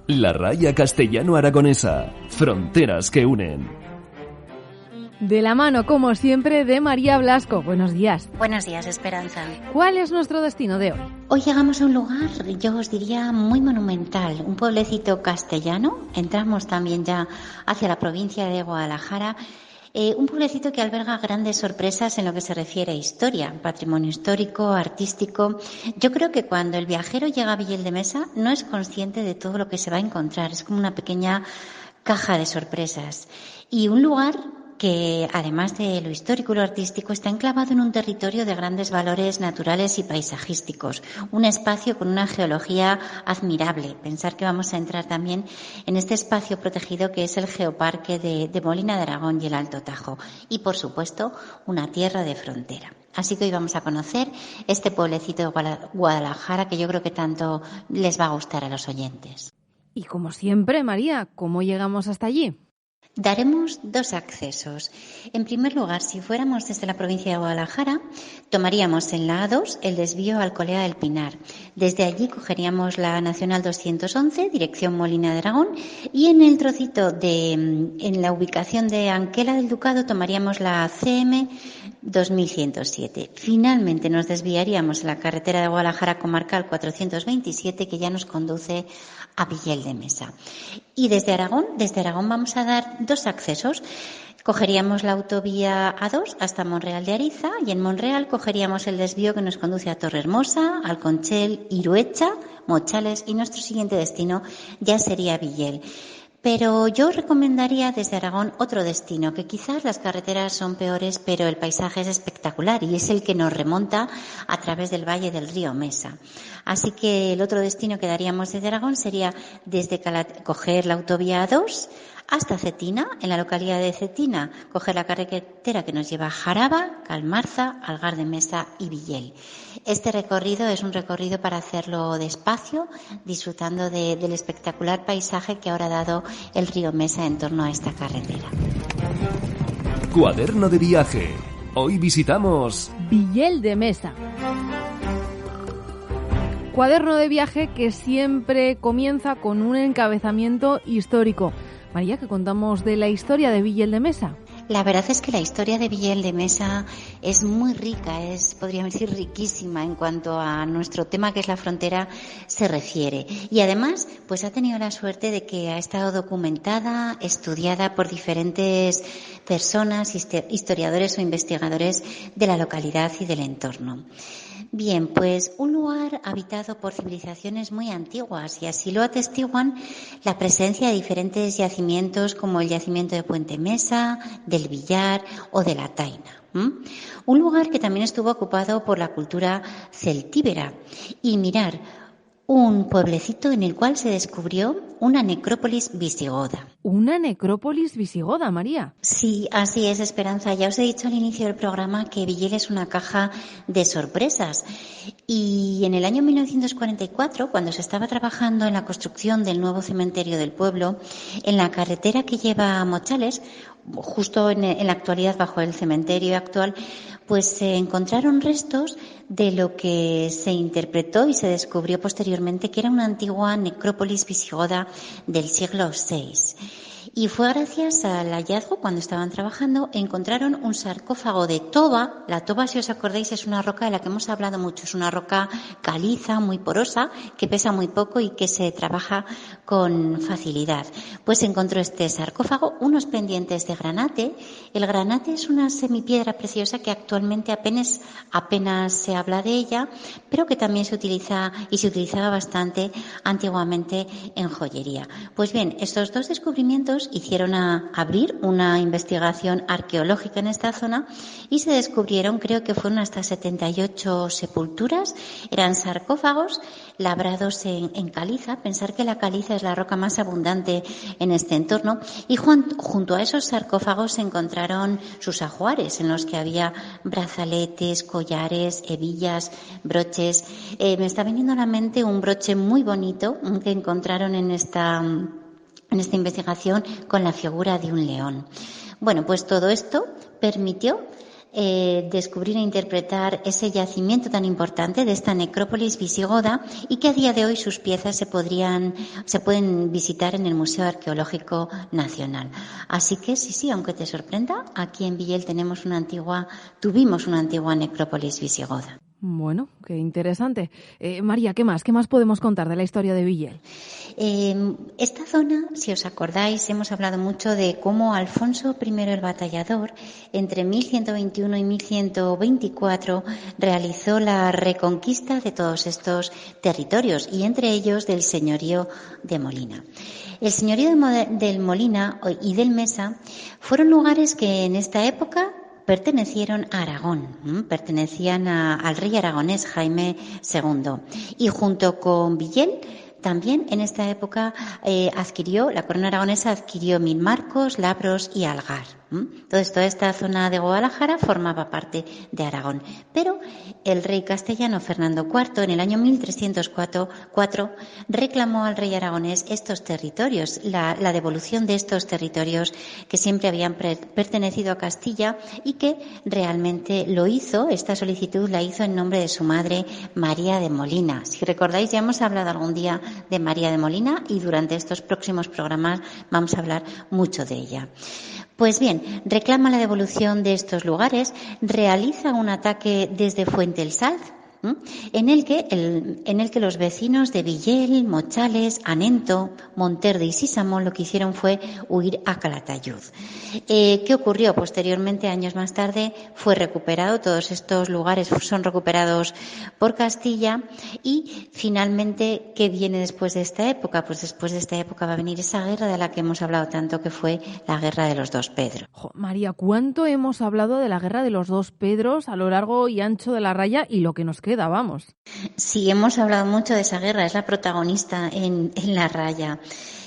La raya castellano-aragonesa. Fronteras que unen. De la mano, como siempre, de María Blasco. Buenos días. Buenos días, Esperanza. ¿Cuál es nuestro destino de hoy? Hoy llegamos a un lugar, yo os diría, muy monumental, un pueblecito castellano. Entramos también ya hacia la provincia de Guadalajara. Un pueblecito que alberga grandes sorpresas en lo que se refiere a historia, patrimonio histórico, artístico. Yo creo que cuando el viajero llega a Villel de Mesa no es consciente de todo lo que se va a encontrar. Es como una pequeña caja de sorpresas. Y un lugar que, además de lo histórico y lo artístico, está enclavado en un territorio de grandes valores naturales y paisajísticos. Un espacio con una geología admirable. Pensar que vamos a entrar también en este espacio protegido que es el Geoparque de Molina de Aragón y el Alto Tajo. Y, por supuesto, una tierra de frontera. Así que hoy vamos a conocer este pueblecito de Guadalajara que yo creo que tanto les va a gustar a los oyentes. Y como siempre, María, ¿cómo llegamos hasta allí? Daremos dos accesos. En primer lugar, si fuéramos desde la provincia de Guadalajara, tomaríamos en la A2 el desvío a Alcolea del Pinar. Desde allí cogeríamos la Nacional 211, dirección Molina de Aragón, y en el trocito en la ubicación de Anquela del Ducado tomaríamos la CM 2107. Finalmente nos desviaríamos a la carretera de Guadalajara comarcal 427 que ya nos conduce a Villel de Mesa. Y desde Aragón vamos a dar dos accesos. Cogeríamos la autovía A2 hasta Monreal de Ariza y en Monreal cogeríamos el desvío que nos conduce a Torrehermosa, Alconchel, Iruecha, Mochales y nuestro siguiente destino ya sería Villel. Pero yo recomendaría desde Aragón otro destino, que quizás las carreteras son peores, pero el paisaje es espectacular y es el que nos remonta a través del valle del río Mesa. Así que el otro destino que daríamos desde Aragón sería desde coger la autovía A2 hasta Cetina, en la localidad de Cetina, coger la carretera que nos lleva a Jaraba, Calmarza, Algar de Mesa y Villel. Este recorrido es un recorrido para hacerlo despacio, disfrutando del espectacular paisaje que ahora ha dado el río Mesa en torno a esta carretera. Cuaderno de viaje. Hoy visitamos Villel de Mesa. Cuaderno de viaje que siempre comienza con un encabezamiento histórico. María, ¿qué contamos de la historia de Villel de Mesa? La verdad es que la historia de Villel de Mesa es muy rica, podríamos decir riquísima en cuanto a nuestro tema que es la frontera se refiere. Y además, pues ha tenido la suerte de que ha estado documentada, estudiada por diferentes personas, historiadores o investigadores de la localidad y del entorno. Bien, pues un lugar habitado por civilizaciones muy antiguas y así lo atestiguan la presencia de diferentes yacimientos como el yacimiento de Puente Mesa, del Villar o de la Taina. Un lugar que también estuvo ocupado por la cultura celtíbera. Y mirar, un pueblecito en el cual se descubrió una necrópolis visigoda. ¿Una necrópolis visigoda, María? Sí, así es, Esperanza. Ya os he dicho al inicio del programa que Villel es una caja de sorpresas. Y en el año 1944, cuando se estaba trabajando en la construcción del nuevo cementerio del pueblo, en la carretera que lleva a Mochales, justo en la actualidad bajo el cementerio actual, pues se encontraron restos de lo que se interpretó y se descubrió posteriormente que era una antigua necrópolis visigoda del siglo VI. Y fue gracias al hallazgo, cuando estaban trabajando, encontraron un sarcófago de toba. La toba, si os acordáis, es una roca de la que hemos hablado mucho. Es una roca caliza, muy porosa, que pesa muy poco y que se trabaja con facilidad. Pues se encontró este sarcófago, unos pendientes de granate. El granate es una semipiedra preciosa que actualmente apenas se habla de ella, pero que también se utiliza y se utilizaba bastante antiguamente en joyería. Pues bien, estos dos descubrimientos hicieron abrir una investigación arqueológica en esta zona y se descubrieron, creo que fueron hasta 78 sepulturas, eran sarcófagos labrados en caliza. Pensar que la caliza es la roca más abundante en este entorno, y junto a esos sarcófagos se encontraron sus ajuares en los que había brazaletes, collares, hebillas, broches. Me está viniendo a la mente un broche muy bonito que encontraron en esta investigación con la figura de un león. Bueno, pues todo esto permitió descubrir e interpretar ese yacimiento tan importante de esta necrópolis visigoda y que a día de hoy sus piezas se pueden visitar en el Museo Arqueológico Nacional. Así que sí, aunque te sorprenda, aquí en Villel tuvimos una antigua necrópolis visigoda. Bueno, qué interesante. María, ¿qué más podemos contar de la historia de Villel? Esta zona, si os acordáis, hemos hablado mucho de cómo Alfonso I el Batallador, entre 1121 y 1124, realizó la reconquista de todos estos territorios y entre ellos del señorío de Molina. El señorío del Molina y del Mesa fueron lugares que en esta época pertenecieron a Aragón, pertenecían al rey aragonés Jaime II. Y junto con Villel, también en esta época la corona aragonesa adquirió Milmarcos, Labros y Algar. Entonces, toda esta zona de Guadalajara formaba parte de Aragón. Pero el rey castellano Fernando IV, en el año 1304, reclamó al rey aragonés estos territorios, la devolución de estos territorios que siempre habían pertenecido a Castilla y que realmente esta solicitud la hizo en nombre de su madre María de Molina. Si recordáis, ya hemos hablado algún día de María de Molina y durante estos próximos programas vamos a hablar mucho de ella. Pues bien, reclama la devolución de estos lugares, realiza un ataque desde Fuente el Salt, en el que los vecinos de Villel, Mochales, Anento, Monterde y Sísamo lo que hicieron fue huir a Calatayud. ¿Qué ocurrió? Posteriormente, años más tarde, fue recuperado. Todos estos lugares son recuperados por Castilla y finalmente, ¿qué viene después de esta época? Pues después de esta época va a venir esa guerra de la que hemos hablado tanto, que fue la Guerra de los Dos Pedros. María, ¿cuánto hemos hablado de la Guerra de los Dos Pedros a lo largo y ancho de la raya y lo que nos queda? Vamos. Sí, hemos hablado mucho de esa guerra, es la protagonista en la raya.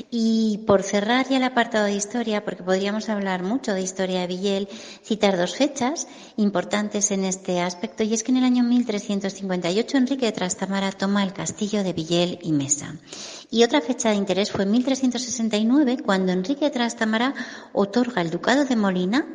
Y por cerrar ya el apartado de historia, porque podríamos hablar mucho de historia de Villel, citar dos fechas importantes en este aspecto, y es que en el año 1358 Enrique de Trastámara toma el castillo de Villel y Mesa. Y otra fecha de interés fue en 1369, cuando Enrique de Trastámara otorga el ducado de Molina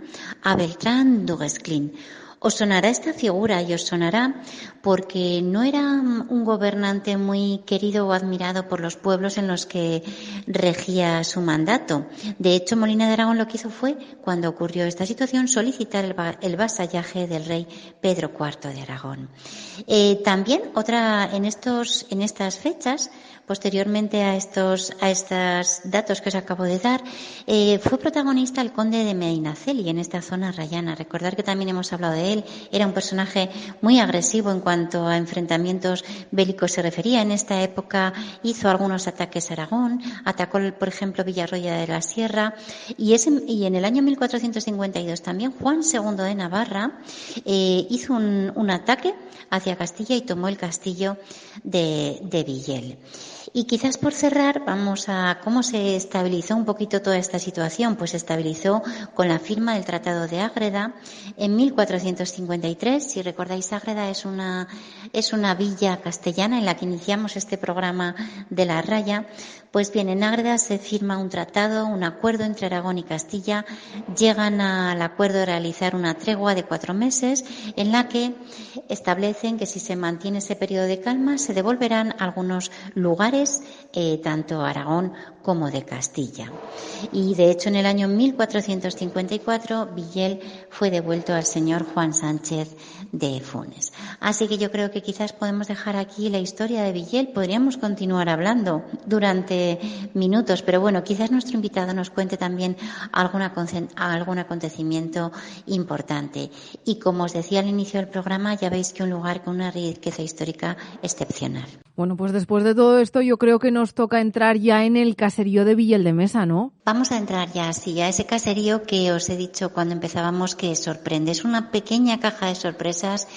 a Beltrán du Guesclin. Os sonará esta figura y os sonará porque no era un gobernante muy querido o admirado por los pueblos en los que regía su mandato. De hecho, Molina de Aragón lo que hizo fue, cuando ocurrió esta situación, solicitar el vasallaje del rey Pedro IV de Aragón. También en estas fechas, posteriormente a estos datos que os acabo de dar, fue protagonista el conde de Medinaceli en esta zona rayana. Recordar que también hemos hablado de él. Era un personaje muy agresivo en cuanto a enfrentamientos bélicos se refería. En esta época hizo algunos ataques a Aragón, atacó, por ejemplo, Villarroya de la Sierra, y en el año 1452 también Juan II de Navarra hizo un ataque hacia Castilla y tomó el castillo de Villel. Y quizás por cerrar, vamos a cómo se estabilizó un poquito toda esta situación. Pues se estabilizó con la firma del Tratado de Ágreda en 1453. Si recordáis, Ágreda es una villa castellana en la que iniciamos este programa de la raya. Pues bien, en Ágreda se firma un tratado, un acuerdo entre Aragón y Castilla. Llegan al acuerdo de realizar una tregua de 4 meses en la que establecen que si se mantiene ese periodo de calma se devolverán algunos lugares tanto Aragón como de Castilla. Y de hecho en el año 1454 Villel fue devuelto al señor Juan Sánchez de Funes. Así que yo creo que quizás podemos dejar aquí la historia de Villel. Podríamos continuar hablando durante minutos, pero bueno, quizás nuestro invitado nos cuente también algún acontecimiento importante. Y como os decía al inicio del programa, ya veis que un lugar con una riqueza histórica excepcional. Bueno, pues después de todo esto yo creo que nos toca entrar ya en el caserío de Villel de Mesa, ¿no? Vamos a entrar ya, sí, a ese caserío que os he dicho cuando empezábamos que sorprende. Es una pequeña caja de sorpresas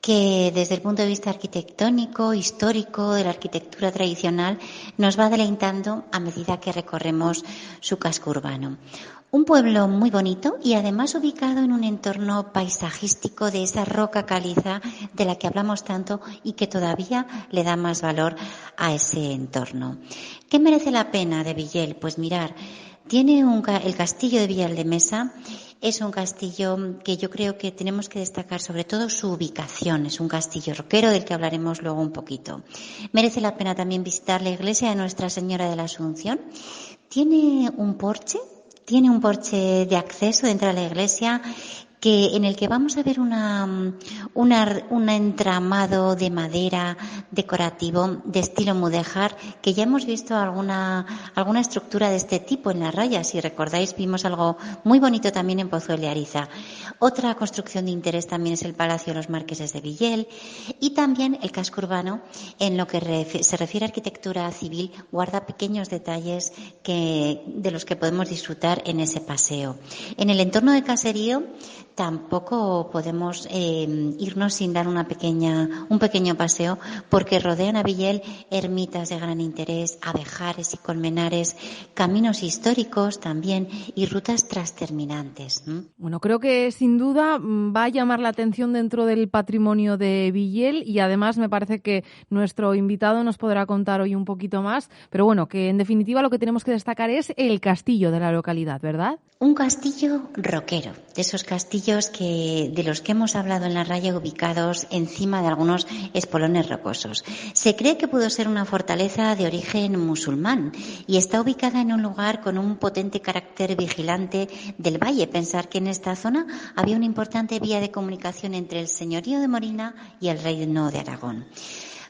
que desde el punto de vista arquitectónico, histórico, de la arquitectura tradicional, nos va deleitando a medida que recorremos su casco urbano. Un pueblo muy bonito y además ubicado en un entorno paisajístico de esa roca caliza de la que hablamos tanto y que todavía le da más valor a ese entorno. ¿Qué merece la pena de Villel? Pues mirar, El castillo de Villaldemesa es un castillo que yo creo que tenemos que destacar sobre todo su ubicación. Es un castillo roquero del que hablaremos luego un poquito. Merece la pena también visitar la iglesia de Nuestra Señora de la Asunción. Tiene un porche de acceso dentro de la iglesia en el que vamos a ver un entramado de madera decorativo de estilo mudéjar, que ya hemos visto alguna estructura de este tipo en las rayas. Si recordáis, vimos algo muy bonito también en Pozuelo de Ariza. Otra construcción de interés también es el Palacio de los Marqueses de Villel, y también el casco urbano, en lo que se refiere a arquitectura civil, guarda pequeños detalles de los que podemos disfrutar en ese paseo. En el entorno de caserío tampoco podemos irnos sin dar un pequeño paseo, porque rodean a Villel ermitas de gran interés, abejares y colmenares, caminos históricos también y rutas transterminantes. Bueno, creo que sin duda va a llamar la atención dentro del patrimonio de Villel, y además me parece que nuestro invitado nos podrá contar hoy un poquito más, pero bueno, que en definitiva lo que tenemos que destacar es el castillo de la localidad, ¿verdad? Un castillo roquero, de esos castillos de los que hemos hablado en la raya, ubicados encima de algunos espolones rocosos. Se cree que pudo ser una fortaleza de origen musulmán y está ubicada en un lugar con un potente carácter vigilante del valle. Pensar que en esta zona había una importante vía de comunicación entre el señorío de Molina y el reino de Aragón.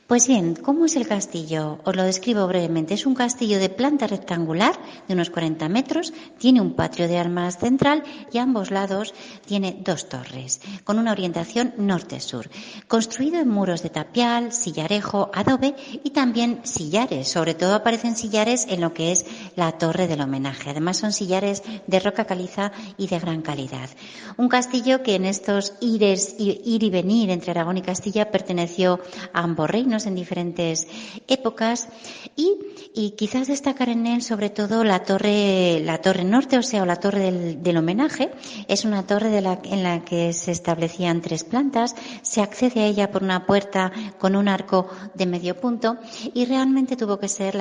Pues bien, ¿cómo es el castillo? Os lo describo brevemente. Es un castillo de planta rectangular de unos 40 metros, tiene un patio de armas central y a ambos lados tiene 2 torres, con una orientación norte-sur. Construido en muros de tapial, sillarejo, adobe y también sillares. Sobre todo aparecen sillares en lo que es la torre del homenaje. Además son sillares de roca caliza y de gran calidad. Un castillo que en estos ir y venir entre Aragón y Castilla perteneció a ambos reinos en diferentes épocas, y quizás destacar en él sobre todo la torre norte, o la torre del homenaje. Es una torre en la que se establecían 3 plantas, se accede a ella por una puerta con un arco de medio punto, y realmente tuvo que ser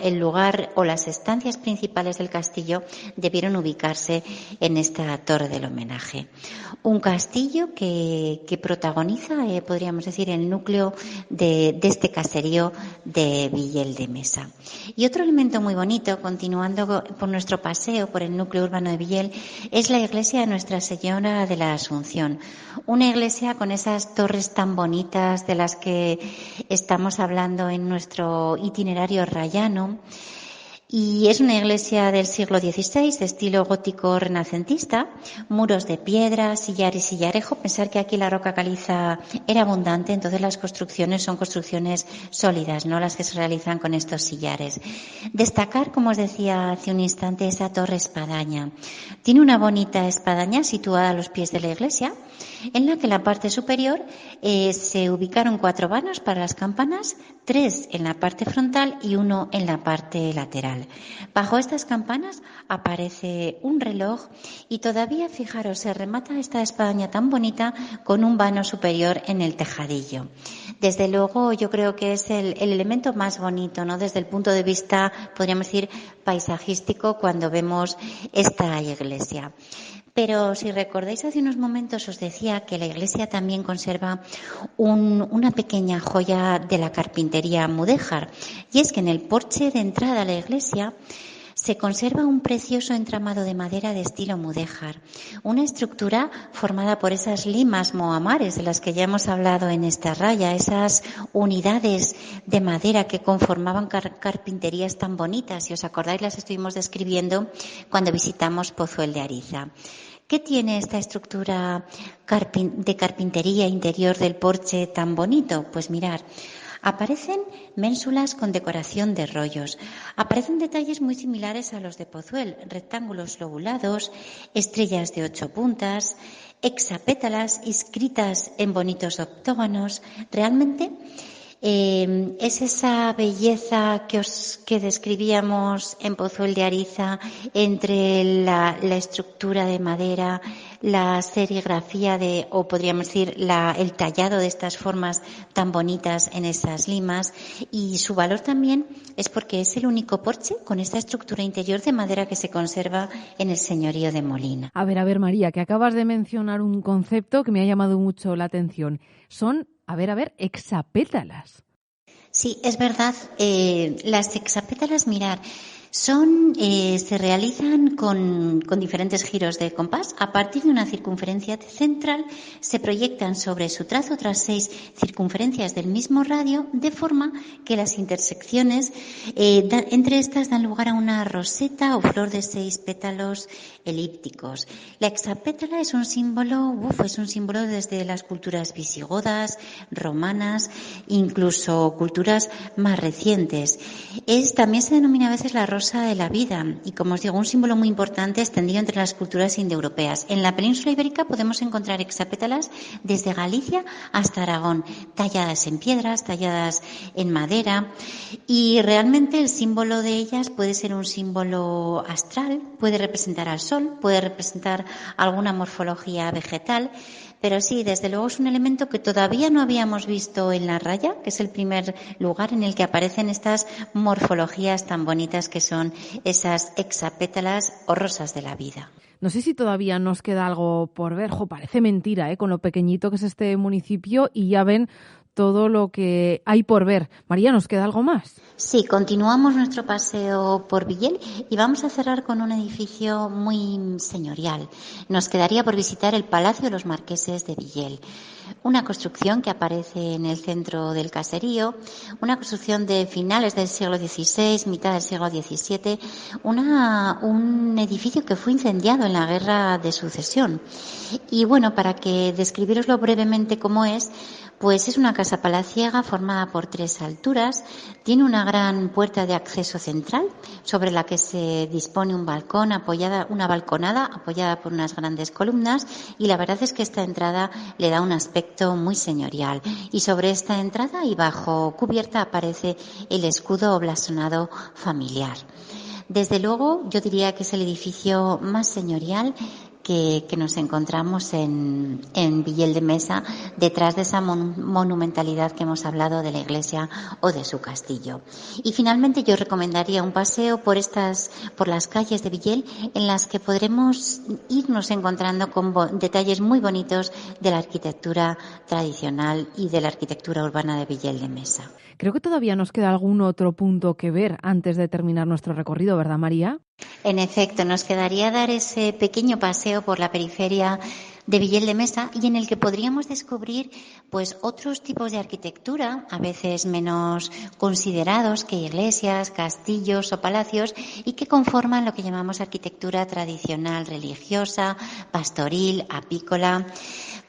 el lugar, o las estancias principales del castillo debieron ubicarse en esta torre del homenaje. Un castillo que protagoniza, podríamos decir, el núcleo de este caserío de Villaldemesa. Y otro elemento muy bonito, continuando por nuestro paseo por el núcleo urbano de Villel, es la iglesia de Nuestra Señora de la Asunción. Una iglesia con esas torres tan bonitas de las que estamos hablando en nuestro itinerario rayano. Y es una iglesia del siglo XVI, de estilo gótico renacentista, muros de piedra, sillar y sillarejo. Pensar que aquí la roca caliza era abundante, entonces las construcciones son construcciones sólidas, no las que se realizan con estos sillares. Destacar, como os decía hace un instante, esa torre espadaña. Tiene una bonita espadaña situada a los pies de la iglesia, en la que en la parte superior se ubicaron 4 vanos para las campanas, 3 en la parte frontal y 1 en la parte lateral. Bajo estas campanas aparece un reloj y todavía, fijaros, se remata esta espadaña tan bonita con un vano superior en el tejadillo. Desde luego, yo creo que es el elemento más bonito, ¿no? Desde el punto de vista, podríamos decir, paisajístico, cuando vemos esta iglesia. Pero si recordáis, hace unos momentos os decía que la iglesia también conserva una pequeña joya de la carpintería mudéjar, y es que en el porche de entrada a la iglesia se conserva un precioso entramado de madera de estilo mudéjar, una estructura formada por esas limas mohamares de las que ya hemos hablado en esta raya, esas unidades de madera que conformaban carpinterías tan bonitas. Si os acordáis, las estuvimos describiendo cuando visitamos Pozuelo de Ariza. ¿Qué tiene esta estructura de carpintería interior del porche tan bonito? Pues mirar, aparecen ménsulas con decoración de rollos. Aparecen detalles muy similares a los de Pozuelo, rectángulos lobulados, estrellas de 8 puntas, hexapétalas inscritas en bonitos octógonos. Realmente es esa belleza que describíamos en Pozuelo de Ariza, entre la estructura de madera, la serigrafía o podríamos decir, el tallado de estas formas tan bonitas en esas limas, y su valor también es porque es el único porche con esta estructura interior de madera que se conserva en el señorío de Molina. A ver, María, que acabas de mencionar un concepto que me ha llamado mucho la atención. Son, hexapétalas. Sí, es verdad. Las hexapétalas, mirar, se realizan con diferentes giros de compás. A partir de una circunferencia central se proyectan sobre su trazo otras 6 circunferencias del mismo radio, de forma que las intersecciones entre estas dan lugar a una roseta o flor de 6 pétalos elípticos. La hexapétala es un símbolo desde las culturas visigodas, romanas, incluso culturas más recientes. También se denomina a veces la rosa de la vida y, como os digo, un símbolo muy importante extendido entre las culturas indoeuropeas. En la península ibérica podemos encontrar hexapétalas desde Galicia hasta Aragón, talladas en piedras, talladas en madera, y realmente el símbolo de ellas puede ser un símbolo astral, puede representar al sol, puede representar alguna morfología vegetal. Pero sí, desde luego es un elemento que todavía no habíamos visto en la raya, que es el primer lugar en el que aparecen estas morfologías tan bonitas que son esas hexapétalas o rosas de la vida. No sé si todavía nos queda algo por ver. Parece mentira, con lo pequeñito que es este municipio, y ya ven todo lo que hay por ver. María, ¿nos queda algo más? Sí, continuamos nuestro paseo por Villel y vamos a cerrar con un edificio muy señorial. Nos quedaría por visitar el Palacio de los Marqueses de Villel. Una construcción que aparece en el centro del caserío, una construcción de finales del siglo XVI, mitad del siglo XVII, un edificio que fue incendiado en la Guerra de Sucesión. Y bueno, para que describiroslo brevemente cómo es, pues es una casa palaciega formada por 3 alturas, tiene una gran puerta de acceso central sobre la que se dispone una balconada apoyada por unas grandes columnas, y la verdad es que esta entrada le da un aspecto muy señorial, y sobre esta entrada y bajo cubierta aparece el escudo blasonado familiar. Desde luego yo diría que es el edificio más señorial que nos encontramos en Villel de Mesa, detrás de esa monumentalidad que hemos hablado de la iglesia o de su castillo. Y finalmente yo recomendaría un paseo por las calles de Villel, en las que podremos irnos encontrando con detalles muy bonitos de la arquitectura tradicional y de la arquitectura urbana de Villel de Mesa. Creo que todavía nos queda algún otro punto que ver antes de terminar nuestro recorrido, ¿verdad, María? En efecto, nos quedaría dar ese pequeño paseo por la periferia de Villel de Mesa, y en el que podríamos descubrir pues otros tipos de arquitectura, a veces menos considerados que iglesias, castillos o palacios, y que conforman lo que llamamos arquitectura tradicional religiosa, pastoril, apícola.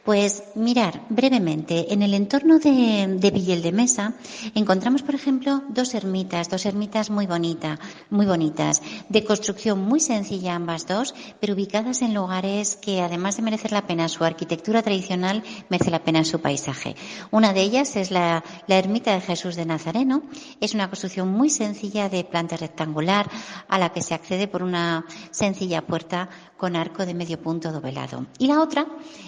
Pues mirar brevemente, en el entorno de Villel de Mesa encontramos, por ejemplo, dos ermitas muy bonitas, de construcción muy sencilla ambas dos, pero ubicadas en lugares que, además de merecer la pena su arquitectura tradicional, merece la pena su paisaje. Una de ellas es la ermita de Jesús de Nazareno. Es una construcción muy sencilla de planta rectangular, a la que se accede por una sencilla puerta con arco de medio punto dovelado. Y la otra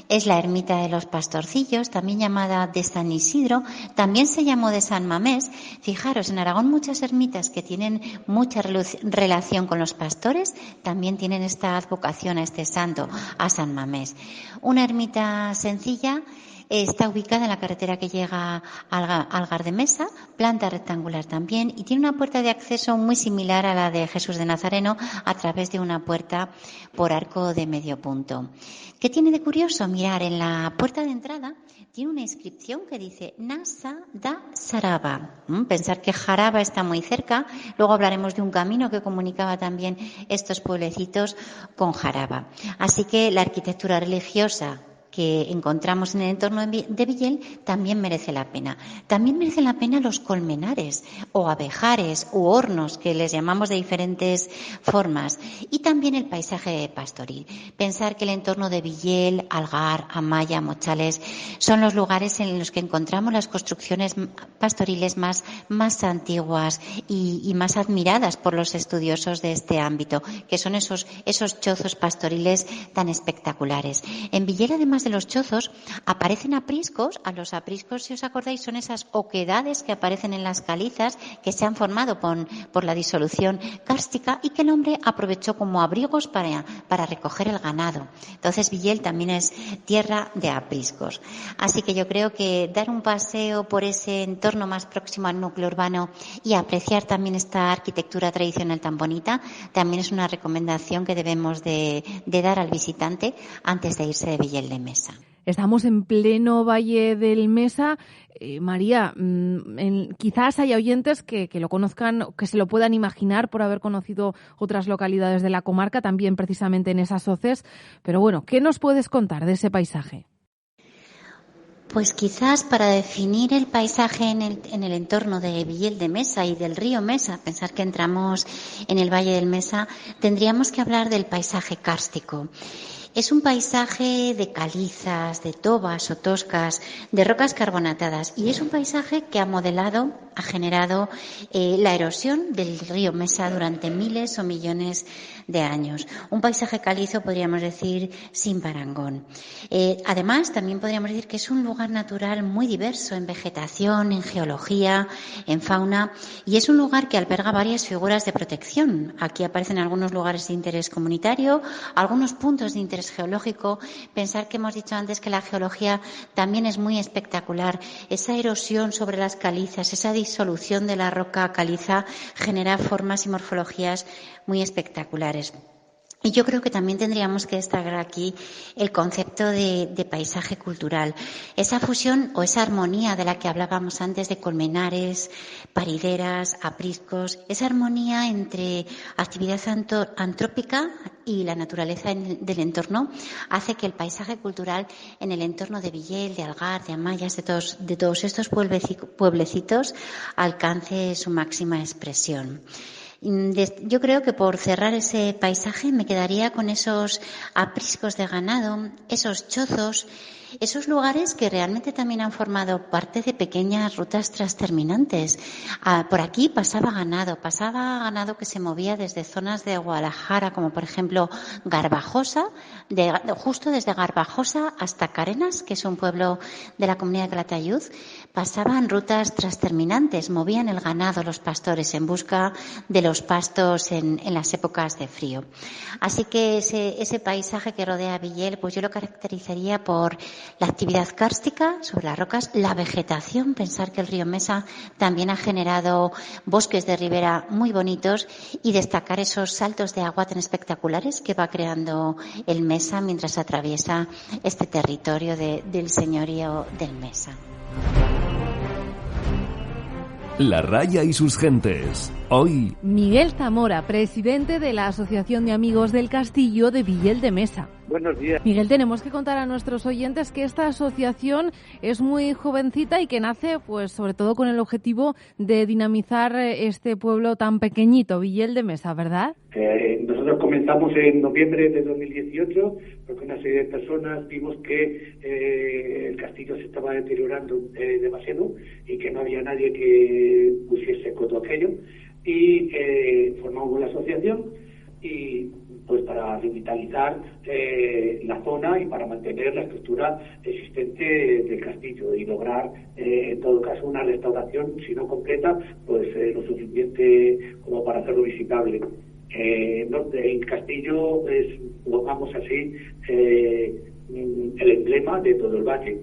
es la ermita de los Pastorcillos, también llamada de San Isidro, también se llamó de San Mamés. Fijaros, en Aragón muchas ermitas que tienen mucha relación con los pastores también tienen esta advocación a este santo, a San Mamés. Una ermita sencilla. Está ubicada en la carretera que llega al Algar de Mesa, planta rectangular también, y tiene una puerta de acceso muy similar a la de Jesús de Nazareno, a través de una puerta por arco de medio punto. ¿Qué tiene de curioso? Mirar, en la puerta de entrada tiene una inscripción que dice Nasa da Saraba. Pensar que Jaraba está muy cerca. Luego hablaremos de un camino que comunicaba también estos pueblecitos con Jaraba. Así que la arquitectura religiosa que encontramos en el entorno de Villel también merece la pena. También merecen la pena los colmenares o abejares u hornos, que les llamamos de diferentes formas, y también el paisaje pastoril. Pensar que el entorno de Villel, Algar, Amaya, Mochales son los lugares en los que encontramos las construcciones pastoriles más antiguas y más admiradas por los estudiosos de este ámbito, que son esos chozos pastoriles tan espectaculares. En Villel, además de los chozos, aparecen apriscos. A los apriscos, si os acordáis, son esas oquedades que aparecen en las calizas que se han formado por la disolución kárstica y que el hombre aprovechó como abrigos para recoger el ganado. Entonces, Villel también es tierra de apriscos. Así que yo creo que dar un paseo por ese entorno más próximo al núcleo urbano y apreciar también esta arquitectura tradicional tan bonita también es una recomendación que debemos de dar al visitante antes de irse de Villel de Mesa. Estamos en pleno Valle del Mesa. María, quizás haya oyentes que lo conozcan, que se lo puedan imaginar por haber conocido otras localidades de la comarca, también precisamente en esas hoces. Pero bueno, ¿qué nos puedes contar de ese paisaje? Pues quizás para definir el paisaje en el entorno de Villel de Mesa y del río Mesa, pensar que entramos en el Valle del Mesa, tendríamos que hablar del paisaje kárstico. Es un paisaje de calizas, de tobas o toscas, de rocas carbonatadas, y es un paisaje que ha generado la erosión del río Mesa durante miles o millones de años. Un paisaje calizo, podríamos decir, sin parangón. Además, también podríamos decir que es un lugar natural muy diverso en vegetación, en geología, en fauna, y es un lugar que alberga varias figuras de protección. Aquí aparecen algunos lugares de interés comunitario, algunos puntos de interés geológico. Pensar que hemos dicho antes que la geología también es muy espectacular. Esa erosión sobre las calizas, esa disolución de la roca caliza genera formas y morfologías muy espectaculares. Y yo creo que también tendríamos que destacar aquí el concepto de paisaje cultural. Esa fusión o esa armonía de la que hablábamos antes de colmenares, parideras, apriscos, esa armonía entre actividad antrópica y la naturaleza del entorno hace que el paisaje cultural en el entorno de Villel, de Algar, de Amayas, de todos estos pueblecitos alcance su máxima expresión. Yo creo que por cerrar ese paisaje me quedaría con esos apriscos de ganado, esos chozos, esos lugares que realmente también han formado parte de pequeñas rutas transterminantes. Por aquí pasaba ganado que se movía desde zonas de Guadalajara, como por ejemplo Garbajosa, justo desde Garbajosa hasta Carenas, que es un pueblo de la comunidad de Calatayud. Pasaban rutas transterminantes, movían el ganado los pastores en busca de los pastos en las épocas de frío. Así que ese paisaje que rodea a Villel, pues yo lo caracterizaría por la actividad kárstica sobre las rocas, la vegetación, pensar que el río Mesa también ha generado bosques de ribera muy bonitos, y destacar esos saltos de agua tan espectaculares que va creando el Mesa mientras atraviesa este territorio del señorío del Mesa. La Raya y sus gentes. Hoy, Miguel Zamora, presidente de la Asociación de Amigos del Castillo de Villel de Mesa. Buenos días. Miguel, tenemos que contar a nuestros oyentes que esta asociación es muy jovencita y que nace, pues, sobre todo con el objetivo de dinamizar este pueblo tan pequeñito, Villel de Mesa, ¿verdad? Nosotros comenzamos en noviembre de 2018, porque una serie de personas vimos que el castillo se estaba deteriorando demasiado y que no había nadie que pusiese coto a aquello, y formamos la asociación y pues para revitalizar la zona y para mantener la estructura existente del castillo y lograr en todo caso una restauración, si no completa, pues lo suficiente como para hacerlo visitable. El castillo es, pongamos así, el emblema de todo el valle.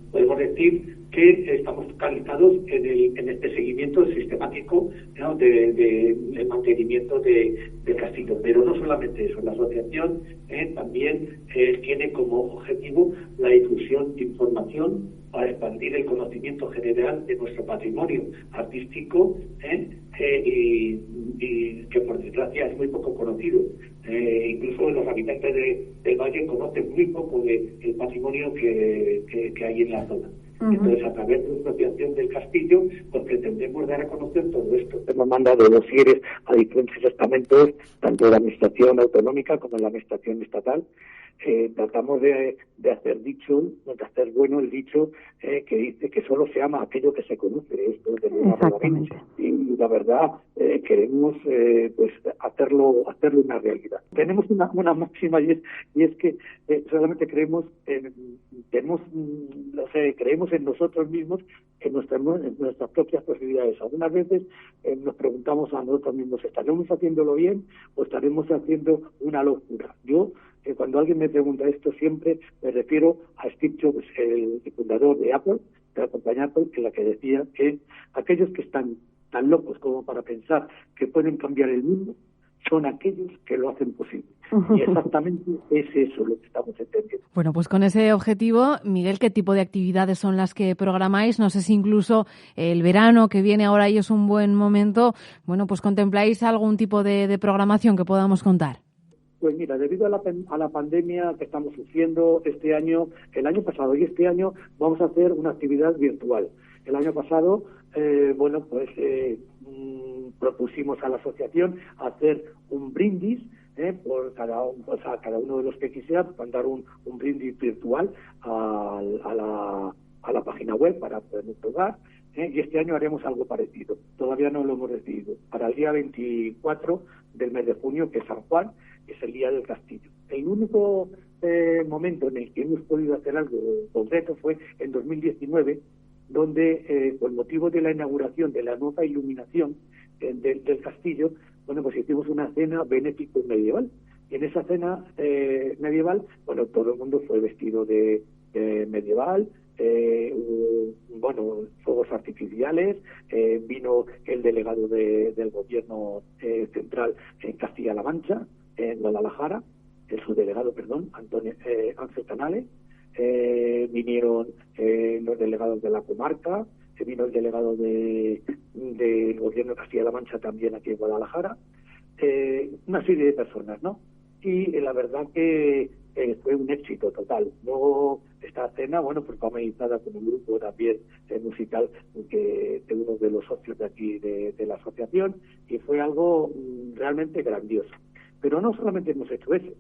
Podemos decir que estamos focalizados en este seguimiento sistemático, ¿no?, del mantenimiento del castillo. Pero no solamente eso, la asociación también tiene como objetivo la difusión de información para expandir el conocimiento general de nuestro patrimonio artístico y que por desgracia es muy poco conocido. Incluso los habitantes del valle conocen muy poco del patrimonio que hay en la zona. Entonces, a través de la asociación del castillo, pues pretendemos dar a conocer todo esto. Hemos mandado dosieres a diferentes estamentos, tanto de la administración autonómica como de la administración estatal. Tratamos de hacer bueno el dicho que dice que solo se ama aquello que se conoce. Esto es de Exactamente. Y la verdad queremos pues hacerlo una realidad. Tenemos una máxima y es que solamente creemos en nosotros mismos, en nuestras propias posibilidades. Algunas veces nos preguntamos a nosotros mismos, ¿estaremos haciéndolo bien o estaremos haciendo una locura? Yo, cuando alguien me pregunta esto, siempre me refiero a Steve Jobs, el fundador de Apple, de la compañía Apple, en la que decía que aquellos que están tan locos como para pensar que pueden cambiar el mundo son aquellos que lo hacen posible. Y exactamente es eso lo que estamos entendiendo. Bueno, pues con ese objetivo, Miguel, ¿qué tipo de actividades son las que programáis? No sé si incluso el verano que viene ahora y es un buen momento, bueno, pues contempláis algún tipo de programación que podamos contar. Pues mira, debido a la pandemia que estamos sufriendo el año pasado y este año, vamos a hacer una actividad virtual. El año pasado, propusimos a la asociación hacer un brindis por cada uno de los que quisieran, mandar un brindis virtual a la página web para poder probar. Y este año haremos algo parecido. Todavía no lo hemos decidido. Para el día 24 del mes de junio, que es San Juan, es el día del castillo. El único momento en el que hemos podido hacer algo concreto fue en 2019, donde con motivo de la inauguración de la nueva iluminación del castillo, bueno, pues hicimos una cena benéfico medieval. Y en esa cena medieval, bueno, todo el mundo fue vestido de medieval. Fuegos artificiales, vino el delegado del gobierno central en Castilla-La Mancha, en Guadalajara, el subdelegado, Ángel Canales, vinieron los delegados de la comarca, vino el delegado del gobierno de Castilla-La Mancha también aquí en Guadalajara, una serie de personas, ¿no? Y la verdad que fue un éxito total. Luego esta cena, bueno, pues fue amenizada con un grupo también musical de uno de los socios de aquí de la asociación, y fue algo realmente grandioso. Pero no solamente hemos hecho eso,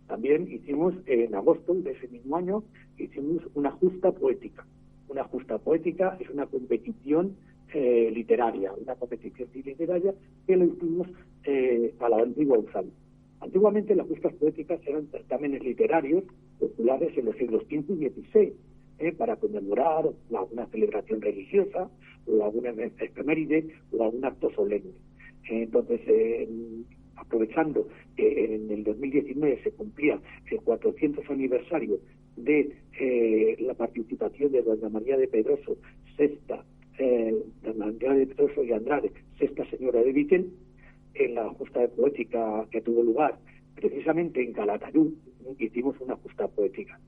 también hicimos en agosto de ese mismo año, hicimos una justa poética. Una justa poética es una competición literaria que lo hicimos a la antigua usanza. Antiguamente las justas poéticas eran certámenes literarios populares en los siglos XV y XVI, para conmemorar alguna celebración religiosa, o alguna efeméride, o algún acto solemne. Entonces, aprovechando que en el 2019 se cumplía el 400 aniversario de la participación de Doña María de Pedroso, Doña María de Pedroso y Andrade, sexta señora de Vitel, en la justa poética que tuvo lugar precisamente en Calatayud, hicimos una justa poética.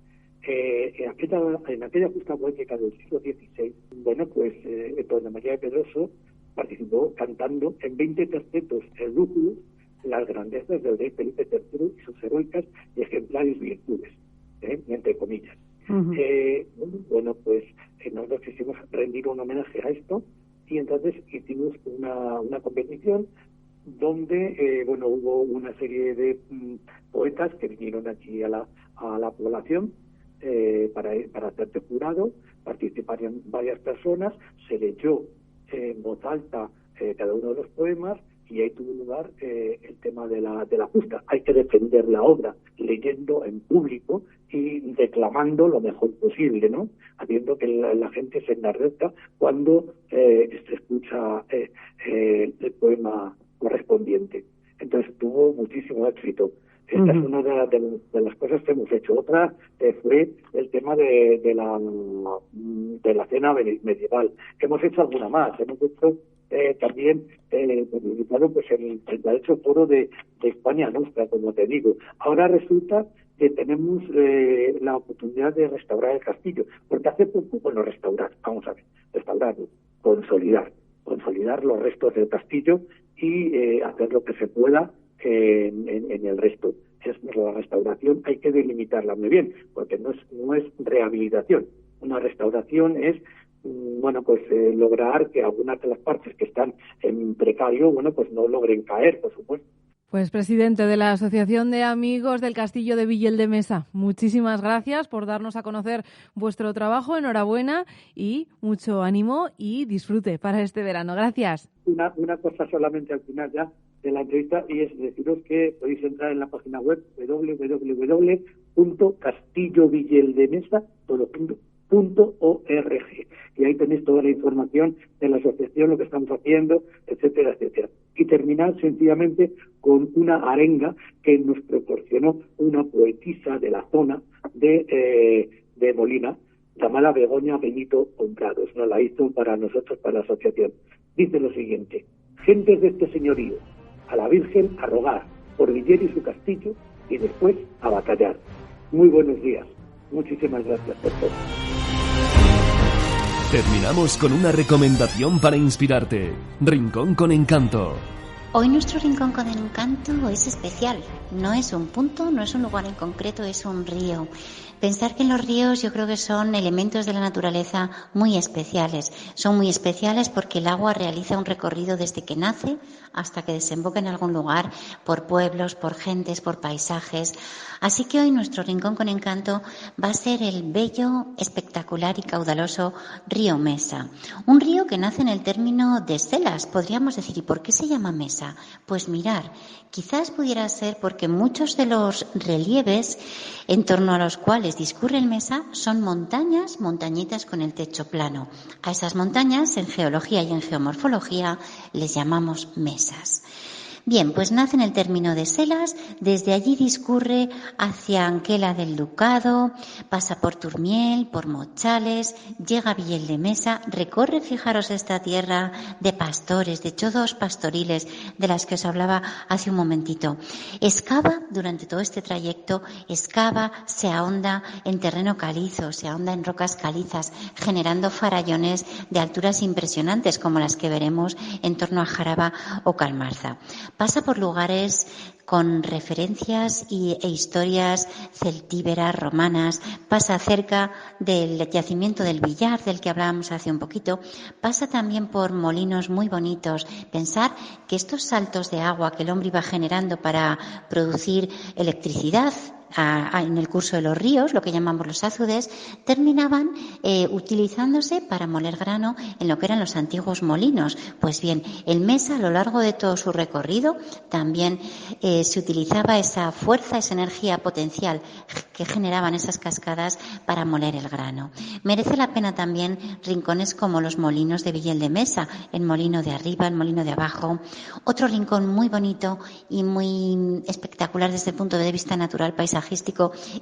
En aquella justa poética del siglo XVI, bueno, pues Doña María de Pedroso participó cantando en 20 tercetos el rúculo las grandezas del rey Felipe III y sus heroicas y ejemplares virtudes, entre comillas. Pues nosotros quisimos rendir un homenaje a esto, y entonces hicimos una competición donde hubo una serie de poetas que vinieron aquí a la población para hacer de jurado. Participaron varias personas, se leyó en voz alta cada uno de los poemas, y ahí tuvo lugar el tema de la justa. Hay que defender la obra leyendo en público y declamando lo mejor posible, ¿no? Haciendo que la gente se enardezca cuando se escucha el poema correspondiente. Entonces tuvo muchísimo éxito. Esta es una de las cosas que hemos hecho. Otra fue el tema de la cena medieval. Hemos hecho alguna más. Hemos hecho también participado pues en el 38 foro de España Nostra, como te digo. Ahora resulta que tenemos la oportunidad de restaurar el castillo, porque hace poco, restaurarlo, consolidar los restos del castillo y hacer lo que se pueda en el resto. La restauración hay que delimitarla muy bien, porque no es rehabilitación. Una restauración es lograr que algunas de las partes que están en precario, pues no logren caer, por supuesto. Pues presidente de la Asociación de Amigos del Castillo de Villel de Mesa, muchísimas gracias por darnos a conocer vuestro trabajo. Enhorabuena y mucho ánimo y disfrute para este verano. Gracias. Una cosa solamente al final ya de la entrevista, y es deciros que podéis entrar en la página web www.castillovilleldemesa.org y ahí tenéis toda la información de la asociación, lo que estamos haciendo, etcétera, etcétera. Y terminar sencillamente con una arenga que nos proporcionó una poetisa de la zona de Molina, llamada Begoña Benito Honrados. Nos la hizo para nosotros, para la asociación. Dice lo siguiente: gentes de este señorío, a la Virgen a rogar por Villel y su castillo y después a batallar. Muy buenos días. Muchísimas gracias por todo. Terminamos con una recomendación para inspirarte. Rincón con Encanto. Hoy nuestro Rincón con Encanto es especial. No es un punto, no es un lugar en concreto, es un río. Pensar que en los ríos yo creo que son elementos de la naturaleza muy especiales. Son muy especiales porque el agua realiza un recorrido desde que nace hasta que desemboca en algún lugar, por pueblos, por gentes, por paisajes. Así que hoy nuestro Rincón con Encanto va a ser el bello, espectacular y caudaloso río Mesa. Un río que nace en el término de Selas, podríamos decir. ¿Y por qué se llama Mesa? Pues mirar, quizás pudiera ser porque muchos de los relieves en torno a los cuales discurre el Mesa son montañitas con el techo plano. A esas montañas, en geología y en geomorfología, les llamamos mesas. Bien, pues nace en el término de Selas, desde allí discurre hacia Anquela del Ducado, pasa por Turmiel, por Mochales, llega a Villel de Mesa, recorre, fijaros, esta tierra de pastores, de chodos pastoriles de las que os hablaba hace un momentito. Excava durante todo este trayecto, se ahonda en terreno calizo, se ahonda en rocas calizas, generando farallones de alturas impresionantes como las que veremos en torno a Jaraba o Calmarza. Pasa por lugares con referencias e historias celtíberas, romanas, pasa cerca del yacimiento del Villar, del que hablábamos hace un poquito, pasa también por molinos muy bonitos. Pensar que estos saltos de agua que el hombre iba generando para producir electricidad en el curso de los ríos, lo que llamamos los azudes, terminaban utilizándose para moler grano en lo que eran los antiguos molinos. Pues bien, el Mesa, a lo largo de todo su recorrido, también se utilizaba esa fuerza, esa energía potencial que generaban esas cascadas para moler el grano. Merece la pena también rincones como los molinos de Villel de Mesa, el molino de arriba, el molino de abajo. Otro rincón muy bonito y muy espectacular desde el punto de vista natural, paisajístico,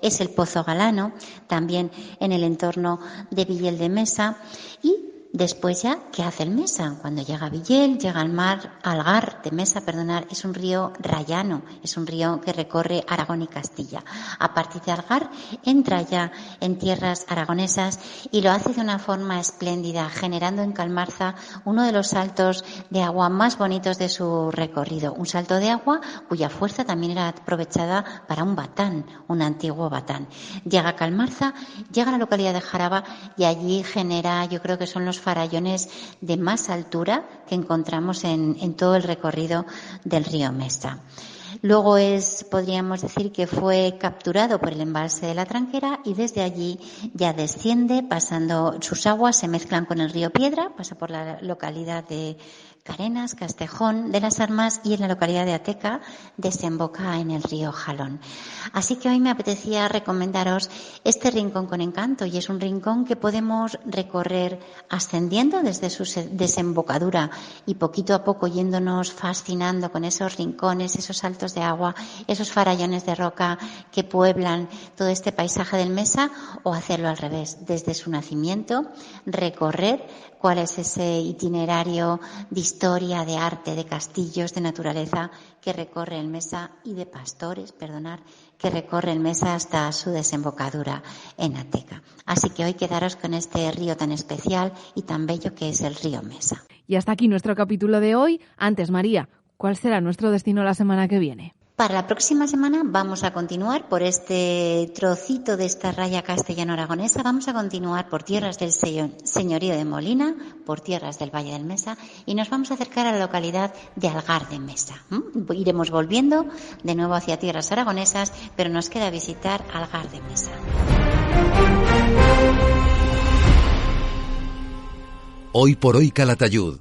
es el Pozo Galano, también en el entorno de Villel de Mesa. Y después ya, ¿qué hace el Mesa? Cuando llega a Villel, llega al mar, Algar de Mesa, es un río rayano, es un río que recorre Aragón y Castilla. A partir de Algar entra ya en tierras aragonesas y lo hace de una forma espléndida, generando en Calmarza uno de los saltos de agua más bonitos de su recorrido. Un salto de agua cuya fuerza también era aprovechada para un batán, un antiguo batán. Llega a Calmarza, llega a la localidad de Jaraba y allí genera, yo creo que son los farallones de más altura que encontramos en todo el recorrido del río Mesa. Luego podríamos decir que fue capturado por el embalse de la Tranquera y desde allí ya desciende, pasando sus aguas, se mezclan con el río Piedra, pasa por la localidad de Carenas, Castejón de las Armas y en la localidad de Ateca desemboca en el río Jalón. Así que hoy me apetecía recomendaros este Rincón con Encanto, y es un rincón que podemos recorrer ascendiendo desde su desembocadura y poquito a poco yéndonos fascinando con esos rincones, esos saltos de agua, esos farallones de roca que pueblan todo este paisaje del Mesa, o hacerlo al revés, desde su nacimiento, recorrer cuál es ese itinerario de historia, de arte, de castillos, de naturaleza que recorre el Mesa, y de pastores, que recorre el Mesa hasta su desembocadura en Ateca. Así que hoy quedaros con este río tan especial y tan bello que es el río Mesa. Y hasta aquí nuestro capítulo de hoy. Antes, María, ¿Cuál será nuestro destino la semana que viene? Para la próxima semana vamos a continuar por este trocito de esta raya castellano-aragonesa. Vamos a continuar por tierras del señorío de Molina, por tierras del Valle del Mesa, y nos vamos a acercar a la localidad de Algar de Mesa. Iremos volviendo de nuevo hacia tierras aragonesas, pero nos queda visitar Algar de Mesa. Hoy por hoy Calatayud,